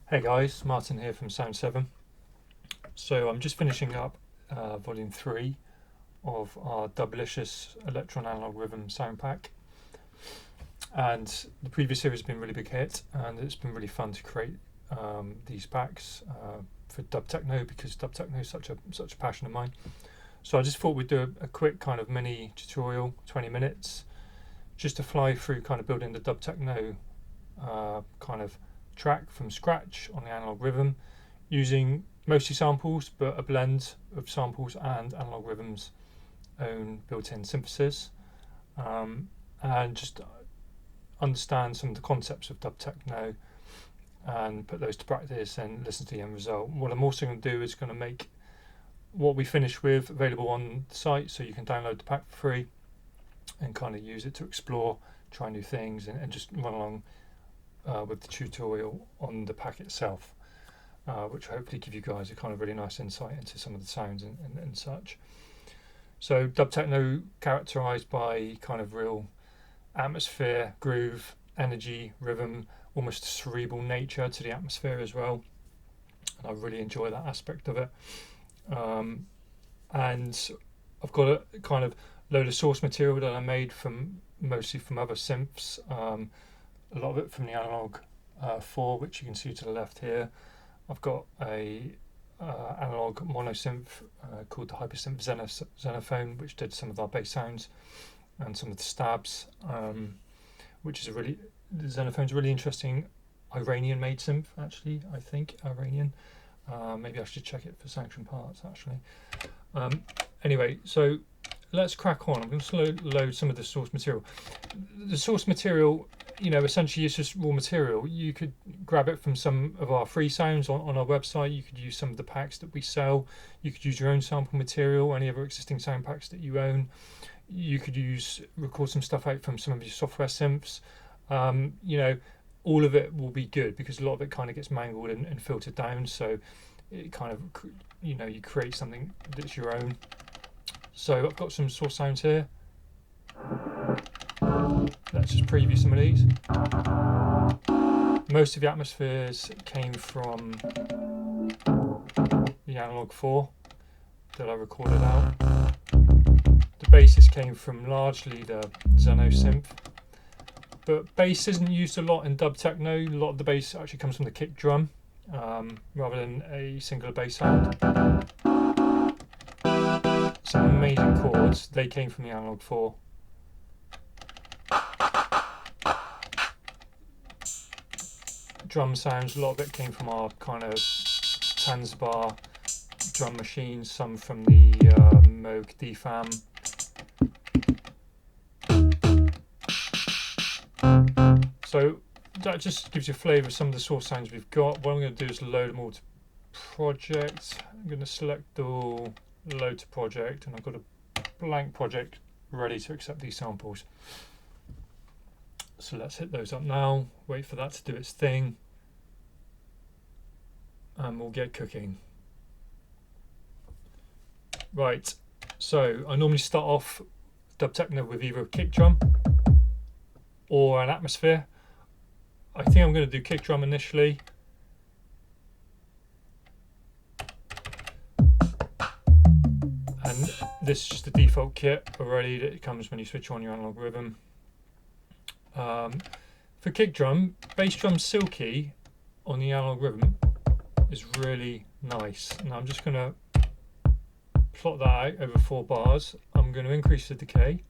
Hey guys, Martin here from Sound 7. So I'm just finishing up volume 3 of our Doublicious Elektron Analog Rhythm sound pack. And the previous series has been a really big hit, and it's been really fun to create these packs for dub techno, because dub techno is such a passion of mine. So I just thought we'd do a quick kind of mini tutorial, 20 minutes, just to fly through kind of building the dub techno kind of track from scratch on the analog rhythm, using mostly samples, but a blend of samples and analog rhythm's own built-in synthesis, and just understand some of the concepts of dub techno and put those to practice and listen to the end result. What I'm also going to do is going to make what we finish with available on the site, so you can download the pack for free and kind of use it to explore, try new things, and just run along with the tutorial on the pack itself, which will hopefully give you guys a kind of really nice insight into some of the sounds and such. So dub techno characterized by kind of real atmosphere, groove, energy, rhythm, almost cerebral nature to the atmosphere as well, and I really enjoy that aspect of it. And I've got a kind of load of source material that I made mostly from other synths, a lot of it from the Analog 4, which you can see to the left here. I've got a analog mono synth called the Hypersynth Xenophon, which did some of our bass sounds and some of the stabs, which is the Xenophon's a really interesting Iranian made synth, actually. I think Iranian. Maybe I should check it for sanction parts, actually. Anyway, so let's crack on. I'm going to load some of the source material. The source material, essentially it's just raw material. You could grab it from some of our free sounds on our website. You could use some of the packs that we sell. You could use your own sample material, any other existing sound packs that you own. You could record some stuff out from some of your software synths. All of it will be good, because a lot of it kind of gets mangled and filtered down. So it kind of, you create something that's your own. So I've got some source sounds here. Let's just preview some of these. Most of the atmospheres came from the Analog 4 that I recorded out. The basses came from largely the Xeno synth. But bass isn't used a lot in dub techno. A lot of the bass actually comes from the kick drum, rather than a singular bass sound. Some amazing chords, they came from the Analog 4. Drum sounds, a lot of it came from our kind of Tanzbar drum machines, some from the Moog DFAM. So that just gives you a flavour of some of the source sounds we've got. What I'm going to do is load them all to project. I'm going to select all, load to project, and I've got a blank project ready to accept these samples. So let's hit those up now, wait for that to do its thing, and we'll get cooking. Right, so I normally start off dub techno with either a kick drum or an atmosphere. I think I'm going to do kick drum initially. And this is just the default kit already that it comes when you switch on your analog rhythm. For kick drum, bass drum silky on the analog rhythm is really nice. Now I'm just going to plot that out over 4 bars. I'm going to increase the decay,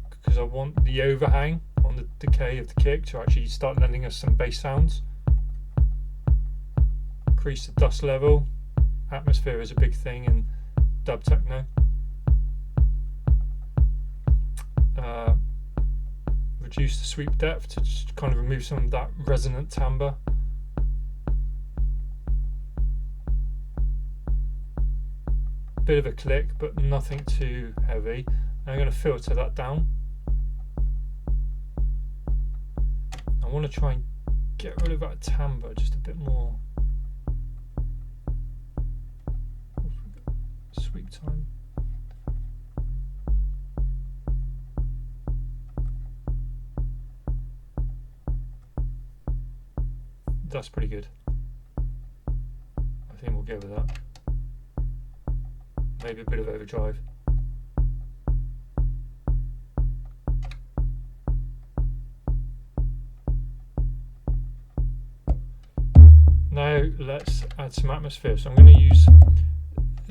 because I want the overhang on the decay of the kick to actually start lending us some bass sounds. Increase the dust level. Atmosphere is a big thing in dub techno. Reduce the sweep depth to just kind of remove some of that resonant timbre. Bit of a click, but nothing too heavy. And I'm going to filter that down. I want to try and get rid of that timbre just a bit more. Sweep time. that's pretty good. I think we'll go with that. Maybe a bit of overdrive. Now let's add some atmosphere. So I'm going to use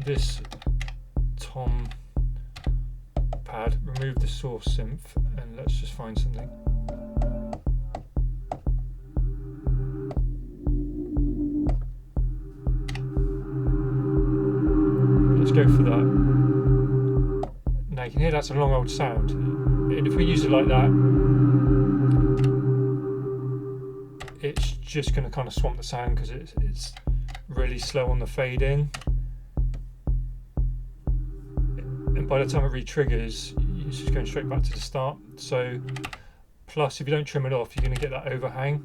this tom pad, remove the source synth, and let's just find something. Let's go for that. Now you can hear that's a long old sound, and if we use it like that, it's just going to kind of swamp the sound because it's really slow on the fade in, and by the time it re-triggers, it's just going straight back to the start. So plus, if you don't trim it off, you're going to get that overhang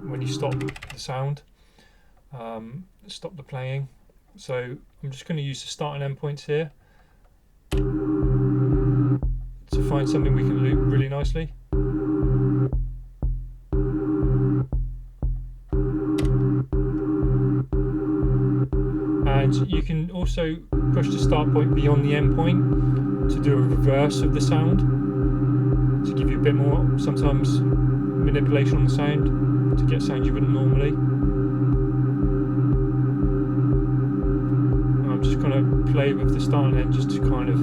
when you stop the sound, stop the playing. So I'm just going to use the start and end points here to find something we can loop really nicely. And you can also push the start point beyond the end point to do a reverse of the sound, to give you a bit more, sometimes, manipulation on the sound, to get sound you wouldn't normally. And I'm just going to play with the start and end just to kind of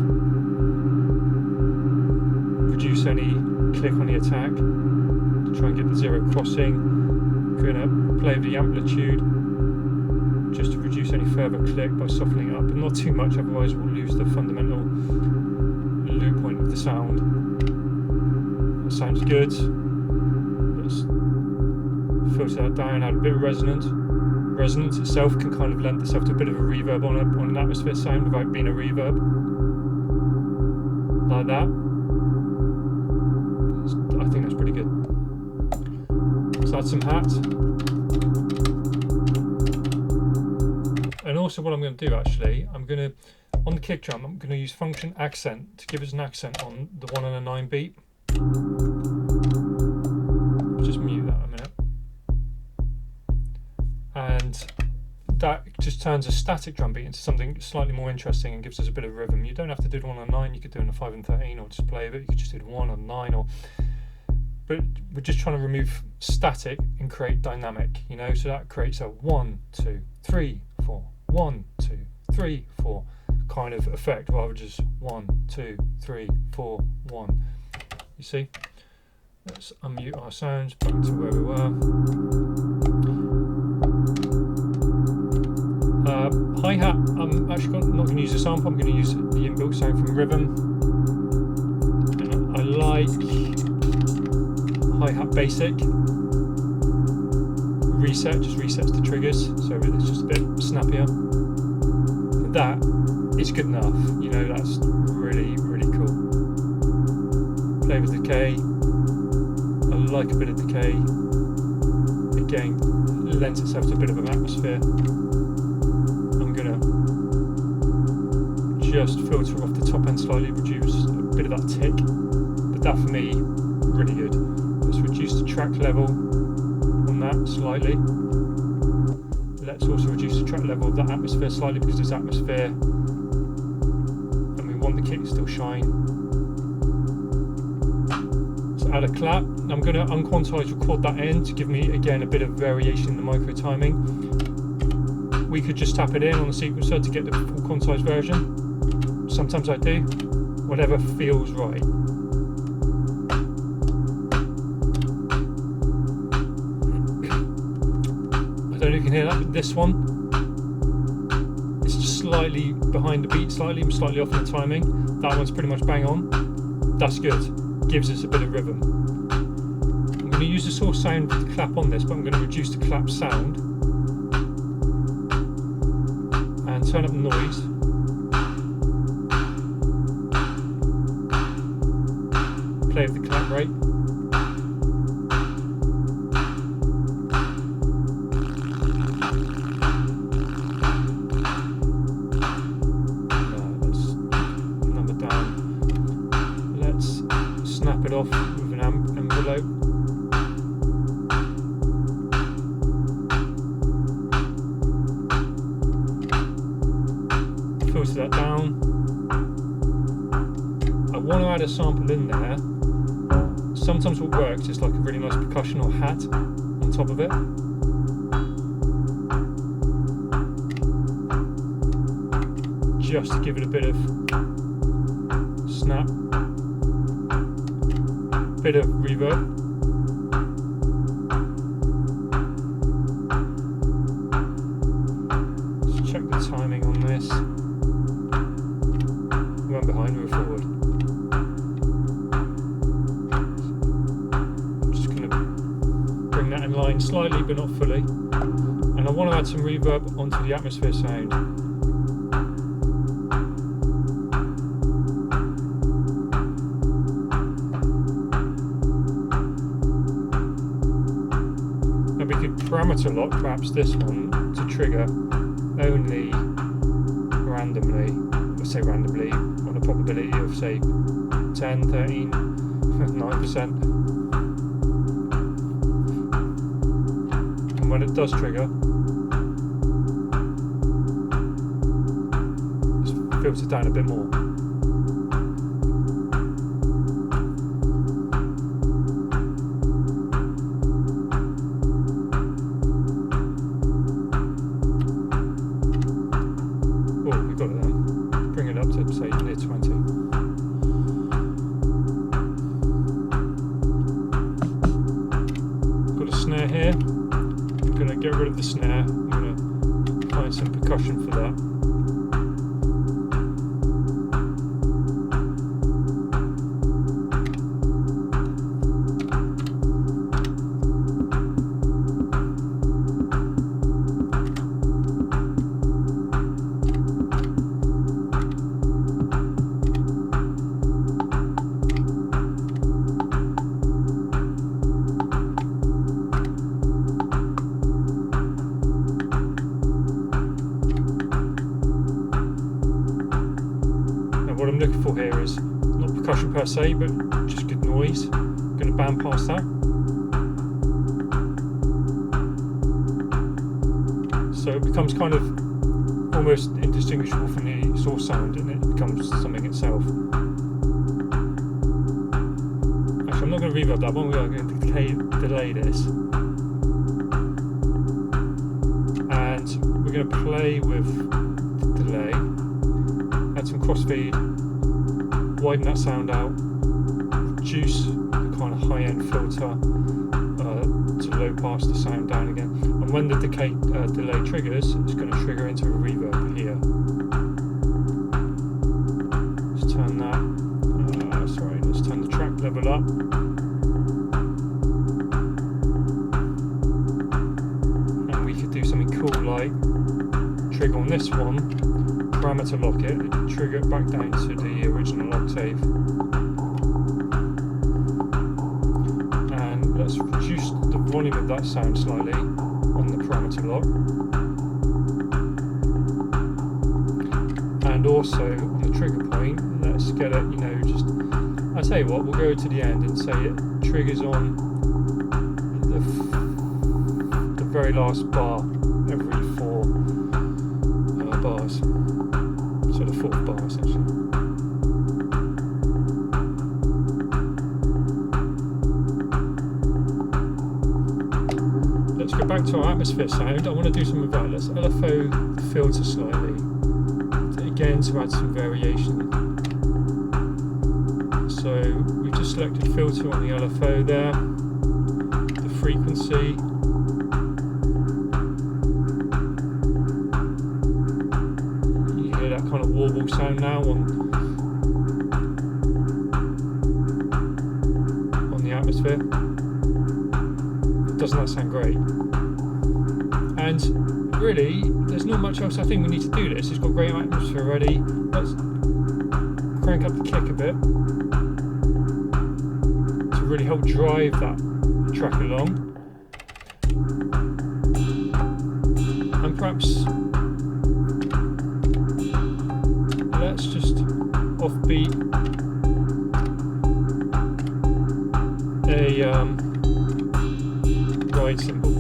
reduce any click on the attack, to try and get the zero crossing. I'm going to play with the amplitude just to reduce any further click by softening it up, but not too much, otherwise we'll lose the fundamental loop point of the sound. That sounds good. Let's filter that down, add a bit of resonance. Resonance itself can kind of lend itself to a bit of a reverb on an atmosphere sound without being a reverb. Like that. I think that's pretty good. Let's add some hat. And also what I'm going to do actually, I'm going to, on the kick drum, I'm going to use function accent to give us an accent on the 1 and a 9 beat. Just mute that a minute. And that just turns a static drum beat into something slightly more interesting and gives us a bit of rhythm. You don't have to do the 1 on 9, you could do it on a 5 and 13 or just play with it. You could just do the 1 on 9 or... But we're just trying to remove static and create dynamic, you know, so that creates a 1, 2, 3, 4, 1, 2, 3, 4 kind of effect, rather than just 1, 2, 3, 4, 1. You see? Let's unmute our sounds back to where we were. Hi-hat, I'm actually not going to use a sample, I'm going to use the inbuilt sound from Rhythm. And I like hi-hat basic. Reset just resets the triggers, so it's just a bit snappier. But that is good enough, you know, that's really, really cool. Play with decay. I like a bit of decay. Again, it lends itself to a bit of an atmosphere. I'm gonna just filter off the top end slightly, reduce a bit of that tick. But that for me, really good. Let's reduce the track level on that slightly. Let's also reduce the track level of that atmosphere slightly because there's atmosphere and we want the kick to still shine. So add a clap. I'm going to unquantize record that in to give me again a bit of variation in the micro timing. We could just tap it in on the sequencer to get the full quantized version. Sometimes I do, whatever feels right. I don't know if you can hear that, but this one, it's just slightly behind the beat, slightly off in the timing. That one's pretty much bang on. That's good, gives us a bit of rhythm. I'm going to use the source sound with the clap on this, but I'm going to reduce the clap sound and turn up the noise. Play with the clap rate. Let's number down. Let's snap it off with an envelope. add a sample in there, sometimes what works is like a really nice percussion or hat on top of it. Just to give it a bit of snap, bit of reverb. Let's check the timing on this. We went behind, we were forward. I'm just going to bring that in line slightly but not fully. And I want to add some reverb onto the atmosphere sound. Parameter lock perhaps this one to trigger only randomly, let's say randomly, on a probability of say 10, 13, 9%. And when it does trigger, just filter down a bit more. Get rid of the snare. I'm going to find some percussion for that. What I'm looking for here is not percussion per se, but just good noise. I'm going to band past that. So it becomes kind of almost indistinguishable from the source sound, and it becomes something itself. Actually, I'm not going to reverb that one, we are going to delay this. And we're going to play with the delay, add some crossfeed, widen that sound out, reduce the kind of high-end filter to low pass the sound down again. And when the delay triggers, it's going to trigger into a reverb here. Let's turn that, let's turn the track level up. And we could do something cool like trigger on this one, parameter lock it, trigger it back down to the original octave, and let's reduce the volume of that sound slightly on the parameter lock, and also on the trigger point let's get it, just, I'll tell you what, we'll go to the end and say it triggers on the very last bar every 4 bars. So the 4th bar essentially. Let's go back to our atmosphere sound. I want to do some of that. Let's LFO the filter slightly, again to add some variation. So we've just selected filter on the LFO there, the frequency. Kind of warble sound now on the atmosphere. Doesn't that sound great? And really, there's not much else I think we need to do this. It's got great atmosphere already. Let's crank up the kick a bit to really help drive that track along. And perhaps let's just offbeat a ride cymbal.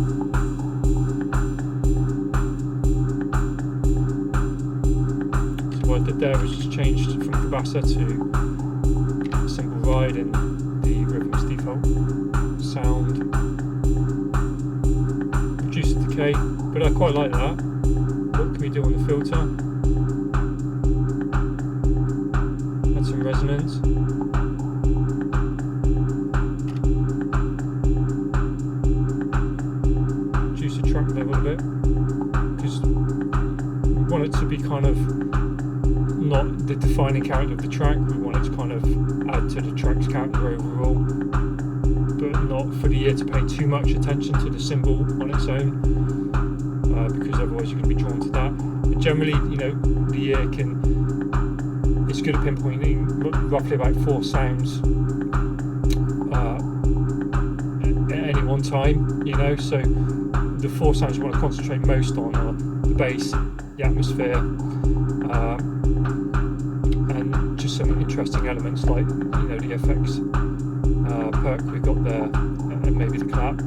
So what I did there was just changed from capacitor to override in the rhythm's default sound. Reduce the decay, but I quite like that. What can we do on the filter? Add some resonance. Reduce the track level a bit, because we want it to be kind of not the defining character of the track. We want it to kind of add to the track's character overall, but not for the ear to pay too much attention to the cymbal on its own, because otherwise you're going to be drawn to that. But generally, you know, the ear it's good at pinpointing roughly about 4 sounds at any one time, you know, so the 4 sounds you want to concentrate most on are the bass, the atmosphere, and just some interesting elements like, you know, the FX perk we've got there, and maybe the clap,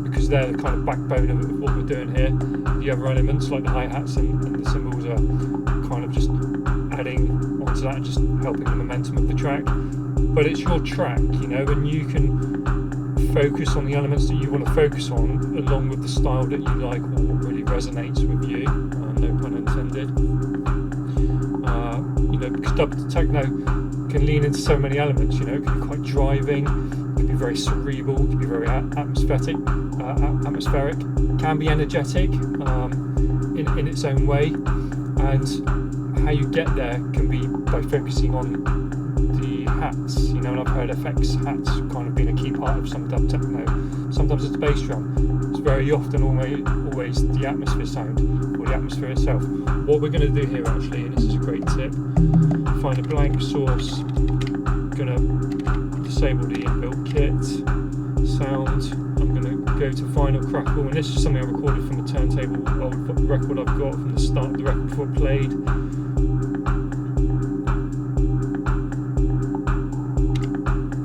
because they're the kind of backbone of what we're doing here. The other elements like the hi-hats and the cymbals are kind of just adding onto that, just helping the momentum of the track. But it's your track, you know, and you can focus on the elements that you want to focus on, along with the style that you like or what really resonates with you. No pun intended. You know, because dub techno can lean into so many elements. You know, it can be quite driving, it can be very cerebral, it can be very atmospheric, can be energetic in its own way, and how you get there can be by focusing on the hats, you know, and I've heard FX hats kind of being a key part of some dub techno. Sometimes it's the bass drum, it's very often always the atmosphere sound, or the atmosphere itself. What we're going to do here actually, and this is a great tip, find a blank source, going to disable the inbuilt kit, sound, I'm going to go to Final Crackle, and this is something I recorded from a turntable, old record I've got from the start of the record before it played.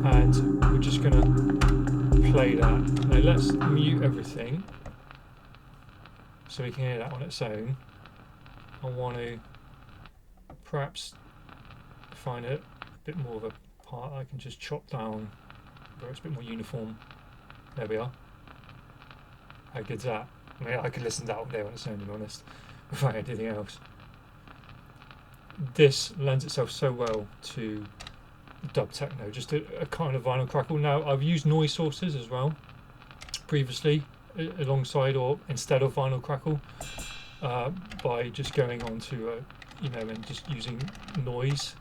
And we're just going to play that. Now let's mute everything so we can hear that on its own. I want to perhaps find it a bit more of a part I can just chop down where it's a bit more uniform. There we are. How good's that? I mean, I could listen to that all day on its own, to be honest, without anything else. This lends itself so well to dub techno, just a kind of vinyl crackle. Now, I've used noise sources as well previously, alongside or instead of vinyl crackle, by just going on to you know, and just using noise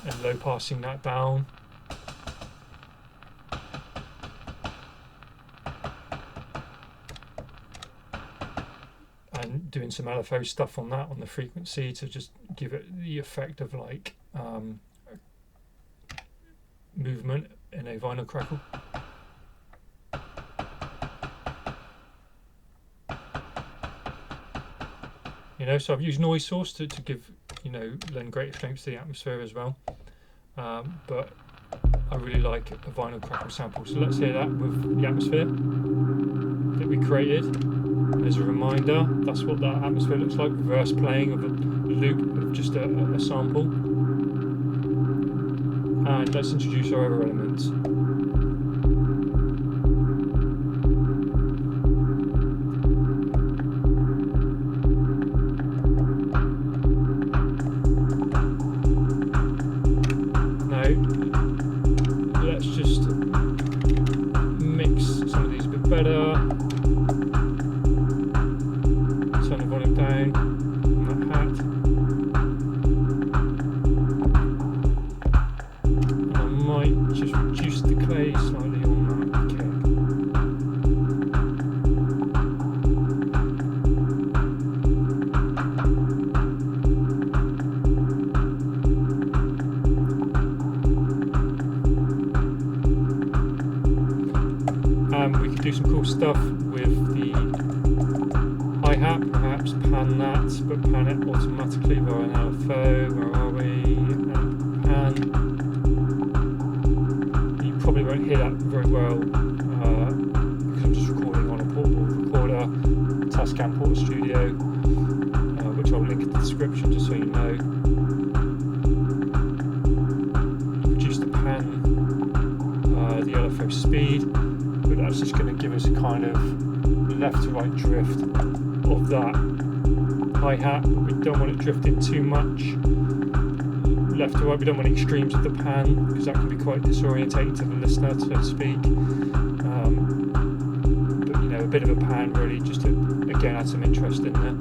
and low passing that down. And doing some LFO stuff on that, on the frequency, to just give it the effect of like movement in a vinyl crackle. You know, so I've used noise source to give, you know, lend greater strength to the atmosphere as well. But I really like a vinyl crackle sample. So let's hear that with the atmosphere that we created. As a reminder, that's what that atmosphere looks like, reverse playing of a loop of just a sample. And let's introduce our other elements. Now, let's just mix some of these a bit better. Turn the volume down on that hat. And I might just reduce the decay slightly on that kick. We can do some cool stuff with the hi-hat, perhaps pan that, but pan it automatically via an LFO. Where are we? Pan. You probably won't hear that very well because I'm just recording on a portable recorder, Tascam Portastudio, which I'll link in the description just so you know. intro speed, but that's just going to give us a kind of left to right drift of that hi-hat. We don't want it drifting too much left to right. We don't want extremes of the pan, because that can be quite disorientating to the listener, so to speak. But you know, a bit of a pan really, just to again add some interest in there.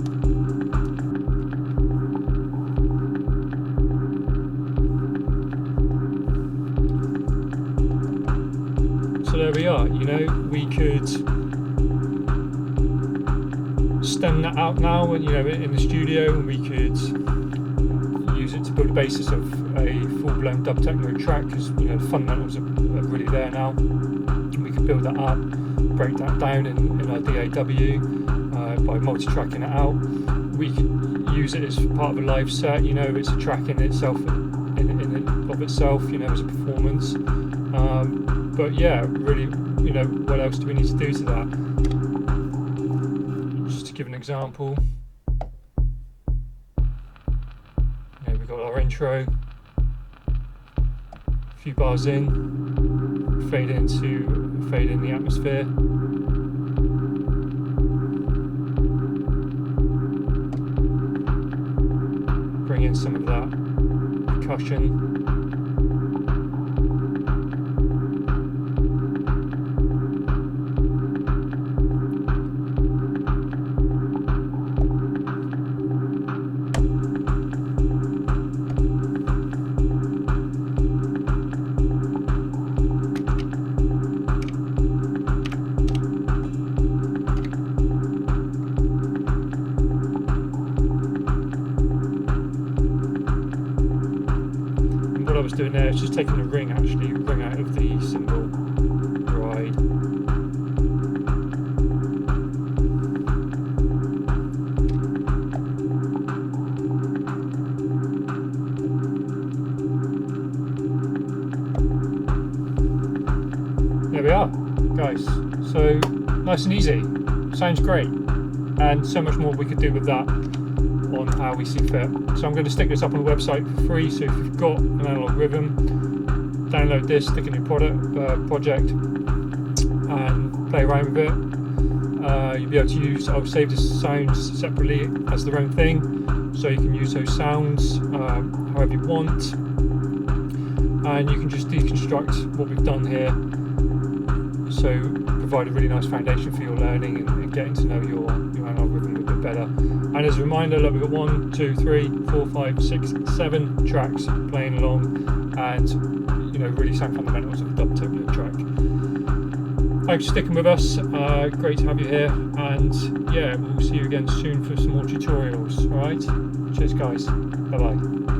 So there we are. You know, we could stem that out now, and you know, in the studio, and we could use it to build a basis of a full-blown dub techno track, because you know the fundamentals are really there now. We could build that up, break that down in our DAW by multi-tracking it out. We could use it as part of a live set. You know, it's a track in itself, of itself. You know, as a performance. But yeah, really, you know, what else do we need to do to that? Just to give an example, we've got our intro, a few bars in, fade in the atmosphere. Bring in some of that percussion. Doing there, it's just taking the ring out of the cymbal ride. There we are, guys. So nice and easy, sounds great, and so much more we could do with that on how we see fit. So I'm going to stick this up on the website for free, so if you've got an analog rhythm, download this, stick it in your project and play around with it. You'll be able to use, I'll save the sounds separately as their own thing, so you can use those sounds however you want, and you can just deconstruct what we've done here, so provide a really nice foundation for your learning and getting to know your analog rhythm a bit better. And as a reminder, look, we've got 1, 2, 3, 4, 5, 6, 7 tracks playing along, and you know, really sound fundamentals of a dub techno track. Thanks for sticking with us. Great to have you here, and yeah, we'll see you again soon for some more tutorials. All right, cheers, guys. Bye bye.